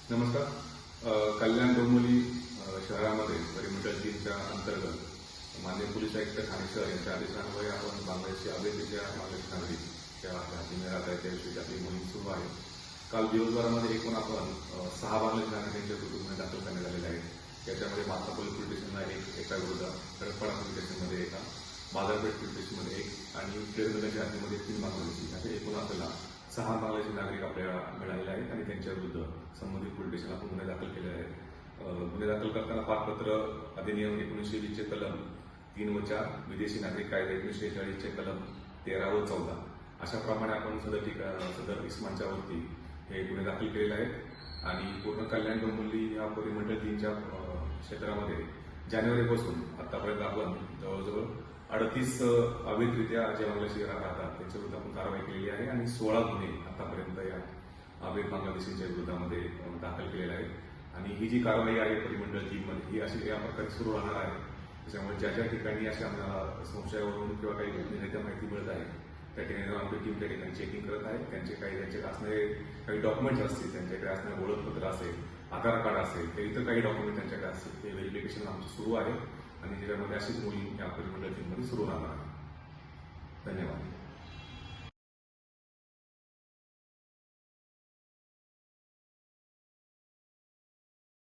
नमस्कार. कल्याण डोंबिवली शहरामध्ये परिमंडळ 3च्या अंतर्गत माननीय पोलीस आयुक्त ठाणे शहर यांच्या आदेशान्वये आपण बांगलादेशची अवैधरित्या बांगलादेशी नागरिक त्या हातीने राहत आहेत त्याविषयी आपली मोहीम सुरू आहे. काल दिवसभरामध्ये एकूण आपण 6 बांगलादेशी नागरिकांच्या कुटुंब दाखल करण्यात आलेले आहेत. त्याच्यामध्ये माता पोलीस स्टेशनला एका विरुद्ध, खडकपाडा पोलीस स्टेशनमध्ये एका, बाजारपेठ पोलीस स्टेशनमध्ये एक आणि केरनगरच्या हद्दीमध्ये 3 बांगलादेशी असे एकूण आपल्याला 6 बांगलादेशी नागरिक आपल्याला मिळालेले आहेत आणि त्यांच्या विरुद्ध संबंधित पोलीस स्टेशन आपण गुन्हे दाखल केले आहेत. गुन्हे दाखल करताना पारपत्र अधिनियम 1920चे कलम 3 व 4, विदेशी नागरिक कायदा 1946चे कलम 13 व 14 अशाप्रमाणे आपण सदर इस्मांच्या वरती हे गुन्हे दाखल केलेले आहेत आणि पूर्ण कल्याण डोंबिवली या परिमंडळ 3च्या क्षेत्रामध्ये जानेवारीपासून आतापर्यंत आपण जवळजवळ 38 अवैधरित्या जे बांगलादेशी राहतात त्यांच्या विरुद्ध आपण कारवाई केलेली आहे आणि 16 गुन्हे आतापर्यंत या अवैध बांगलादेशींच्या विरोधामध्ये दाखल केलेले आहेत आणि ही जी कारवाई आहे परिमंडळ 3 मध्ये ही अशी या प्रकारे सुरू राहणार आहे. त्याच्यामुळे ज्या ज्या ठिकाणी अशा आम्हाला संशयावरून किंवा काही घटनेच्या माहिती मिळत आहे त्या ठिकाणी आमची टीम त्या ठिकाणी चेकिंग करत आहे. त्यांच्याकडे असणारे काही डॉक्युमेंट्स असतील, त्यांच्याकडे असणारे ओळखपत्र असेल, आधार कार्ड असेल, तर इतर काही डॉक्युमेंट त्यांच्याकडे असतील ते व्हेरिफिकेशन आमचं सुरू आहे आणि त्याच्यामध्ये अशीच मोहीम या परिमंडळ 3 मध्ये सुरू राहणार आहे.